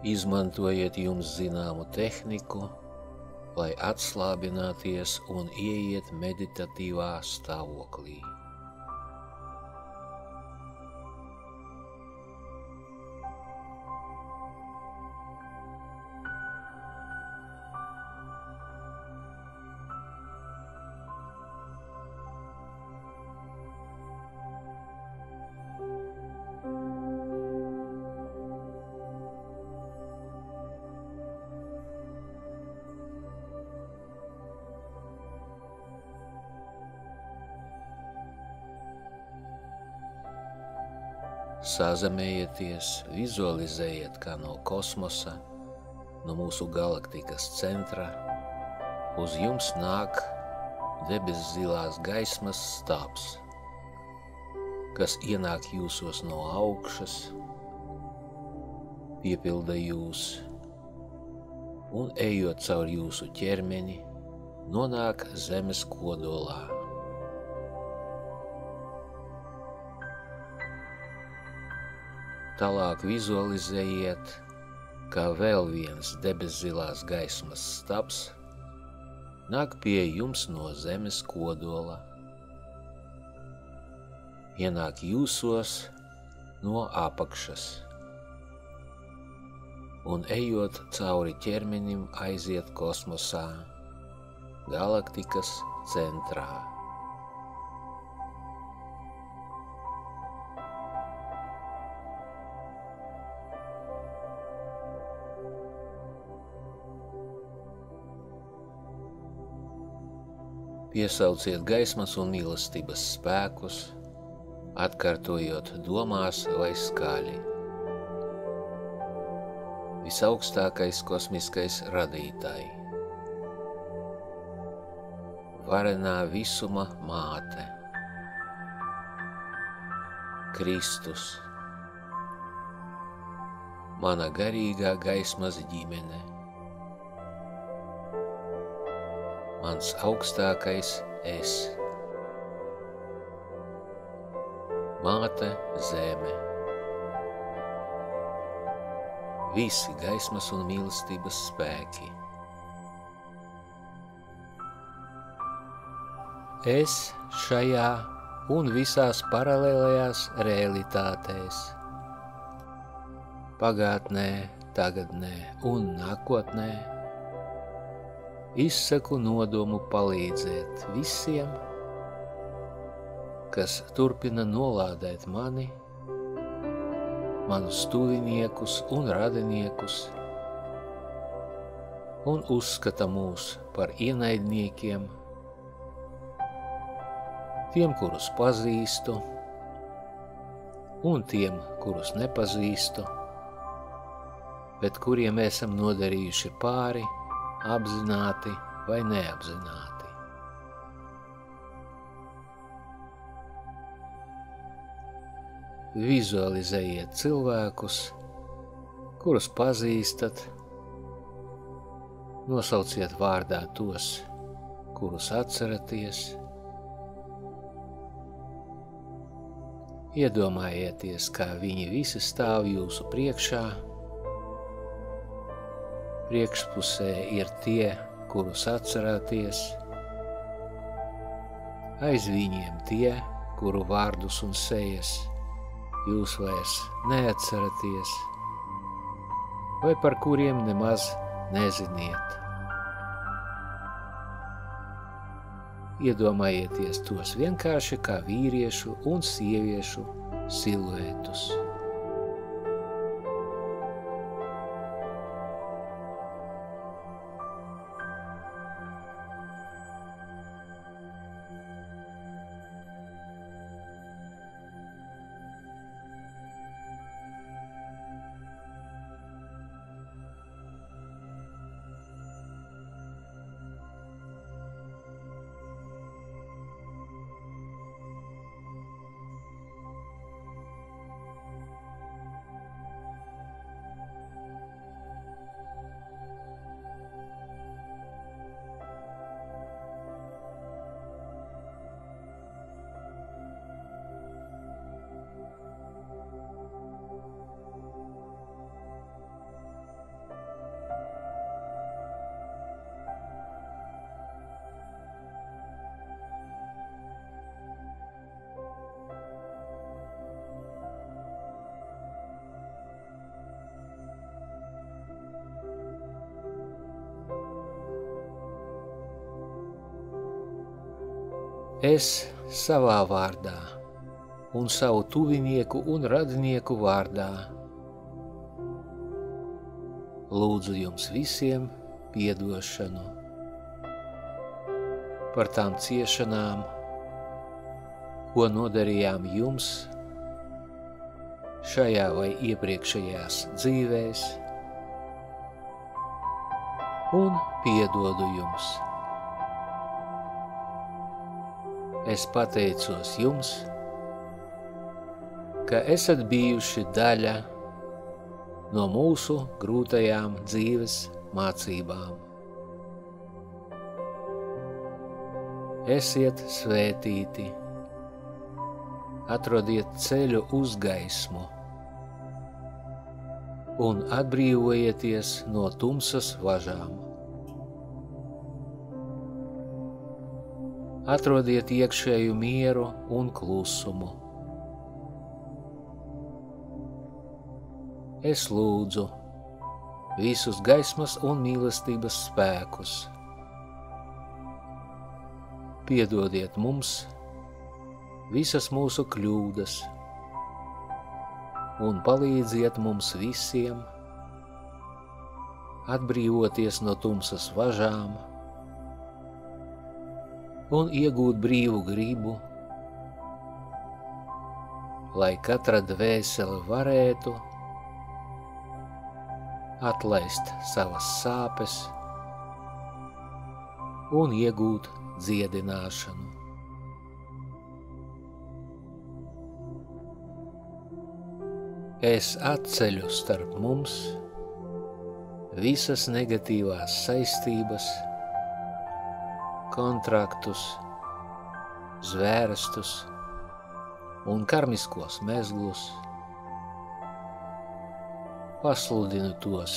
Izmantojiet jums zināmu tehniku, lai atslābināties un ieiet meditatīvā stāvoklī. Sazemējieties, vizualizējiet, kā no kosmosa, no mūsu galaktikas centra, uz jums nāk debeszilās gaismas stāps, kas ienāk jūsos no augšas, piepilda jūs un, ejot caur jūsu ķermeni, nonāk zemes kodolā. Tālāk vizualizējiet, kā vēl viens debeszilās gaismas stabs nāk pie jums no zemes kodola, ienāk jūsos no apakšas un, ejot cauri ķermenim, aiziet kosmosā, galaktikas centrā. Piesauciet gaismas un mīlestības spēkus, atkārtojot domās vai skaļi. Visaugstākais kosmiskais radītāji, varenā visuma māte, Kristus, mana garīgā gaismas ģimene, mans augstākais es, māte zeme, visi gaismas un mīlestības spēki. Es šajā un visās paralēlajās realitātēs, pagātnē, tagadnē un nākotnē, izsaku nodomu palīdzēt visiem, kas turpina nolādēt mani, manus tuviniekus un radiniekus, un uzskata mūs par ienaidniekiem, tiem, kurus pazīstu, un tiem, kurus nepazīstu, bet kuriem esam nodarījuši pāri, apzināti vai neapzināti. Vizualizējiet cilvēkus, kurus pazīstat, nosauciet vārdā tos, kurus atceraties, iedomājieties, kā viņi visi stāv jūsu priekšā. Priekšpusē ir tie, kurus atcerāties, aiz viņiem tie, kuru vārdus un sejas jūs vairs neatceraties, vai par kuriem nemaz neziniet. Iedomājieties tos vienkārši kā vīriešu un sieviešu siluetus. Es savā vārdā un savu tuvinieku un radinieku vārdā lūdzu jums visiem piedošanu par tām ciešanām, ko nodarījām jums šajā vai iepriekšējās dzīvēs, un piedodu jums. Es pateicos jums, ka esat bijuši daļa no mūsu grūtajām dzīves mācībām. Esiet svētīti, atrodiet ceļu uz gaismu un atbrīvojieties no tumsas važām. Atrodiet iekšēju mieru un klusumu. Es lūdzu visus gaismas un mīlestības spēkus. Piedodiet mums visas mūsu kļūdas un palīdziet mums visiem atbrīvoties no tumsas važām un iegūt brīvu gribu, lai katra dvēsele varētu atlaist savas sāpes un iegūt dziedināšanu. Es atceļu starp mums visas negatīvās saistības, kontraktus, zvērestus un karmiskos mezglus, pasludinu tos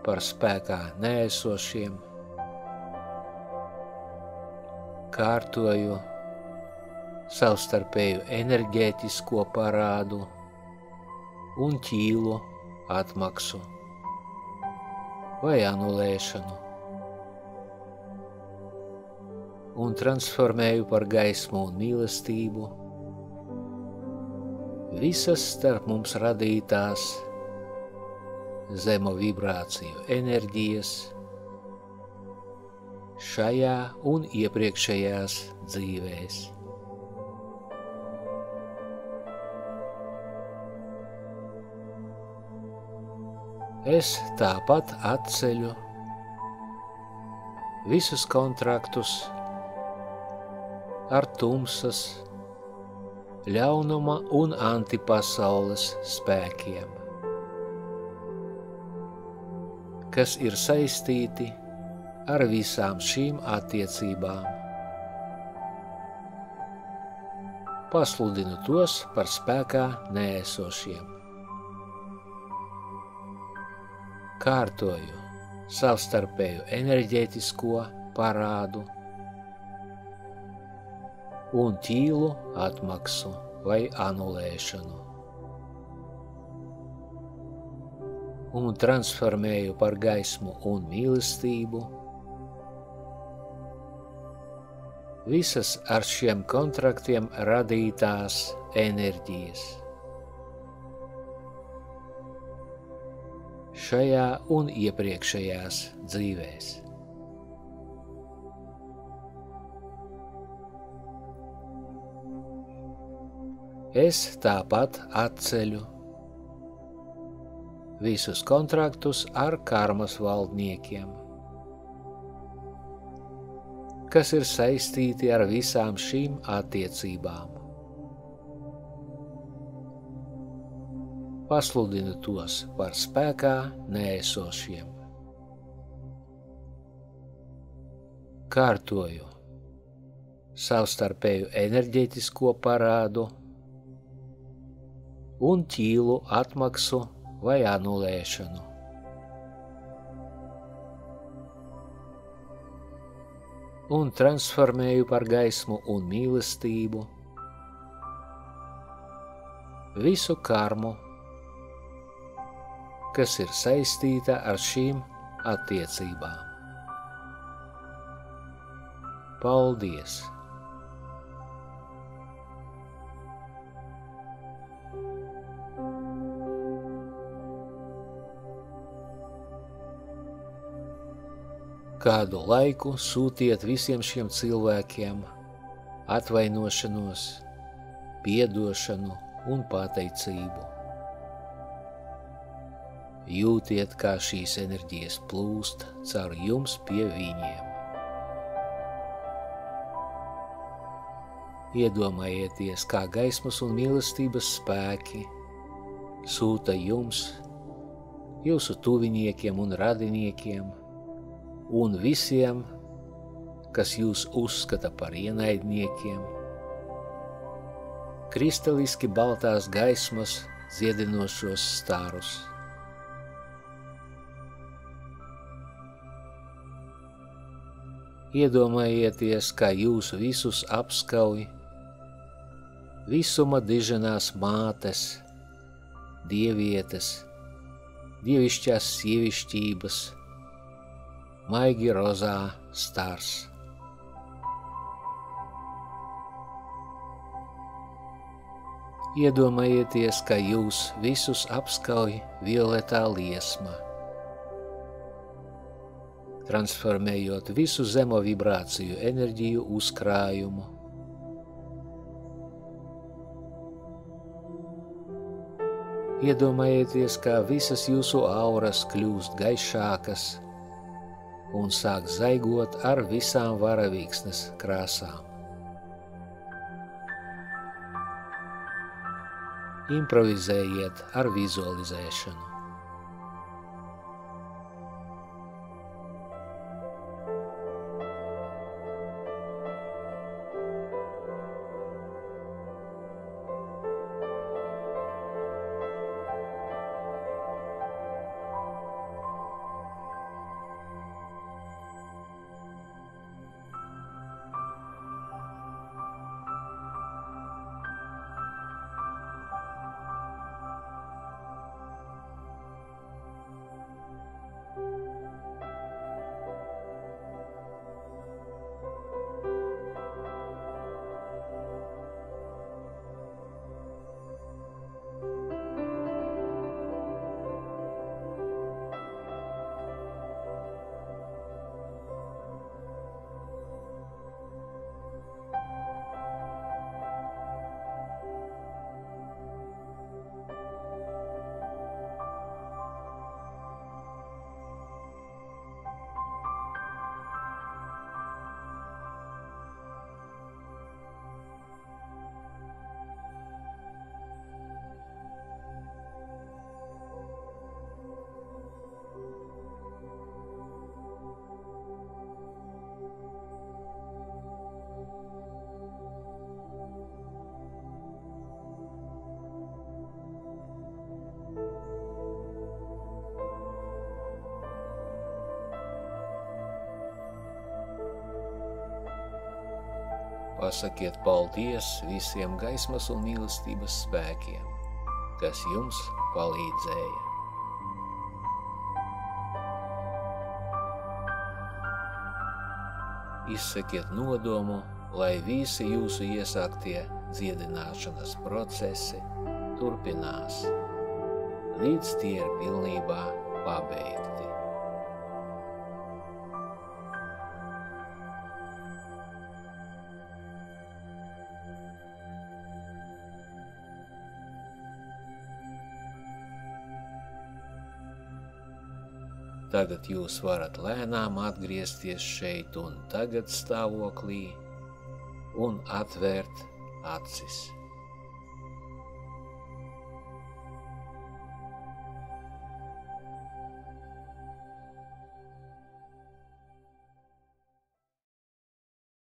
par spēkā neesošiem, kārtoju savstarpēju enerģētisko parādu un ķīlu atmaksu vai anulēšanu, un transformēju par gaismu un mīlestību visas starp mums radītās zemo vibrāciju enerģijas šajā un iepriekšējās dzīvēs. Es tāpat atceļu visus kontraktus ar tumsas, ļaunuma un antipasaules spēkiem, kas ir saistīti ar visām šīm attiecībām. Pasludinu tos par spēkā neesošiem. Kārtoju savstarpēju enerģētisko parādu un ķīlu atmaksu vai anulēšanu, un transformēju par gaismu un mīlestību visas ar šiem kontraktiem radītās enerģijas šajā un iepriekšējās dzīvēs. Es tāpat atceļu visus kontraktus ar karmas valdniekiem, kas ir saistīti ar visām šīm attiecībām. Pasludinu tos par spēkā neesošiem. Kārtoju savstarpēju enerģētisko parādu un ķīlu atmaksu vai anulēšanu, un transformēju par gaismu un mīlestību visu karmu, kas ir saistīta ar šīm attiecībām. Paldies! Kādu laiku sūtiet visiem šiem cilvēkiem atvainošanos, piedošanu un pateicību. Jūtiet, kā šīs enerģijas plūst caur jums pie viņiem. Iedomājieties, kā gaismas un mīlestības spēki sūta jums, jūsu tuviniekiem un radiniekiem un visiem, kas jūs uzskata par ienaidniekiem, kristaliski baltās gaismas dziedinošos starus. Iedomājieties, kā jūs visus apskauj visuma diženās mātes, dievietes, dievišķās sievišķības, maigi rozā stars. Iedomājieties, ka jūs visus apskauj violetā liesma, transformējot visu zemo vibrāciju enerģiju uzkrājumu. Iedomājieties, kā visas jūsu auras kļūst gaišākas un sāk zaigot ar visām varavīksnes krāsām. Improvizējiet ar vizualizēšanu. Pasakiet paldies visiem gaismas un mīlestības spēkiem, kas jums palīdzēja. Izsakiet nodomu, lai visi jūsu iesāktie dziedināšanas procesi turpinās, līdz tie ir pilnībā pabeigti. Tagad jūs varat lēnām atgriezties šeit un tagad stāvoklī un atvērt acis.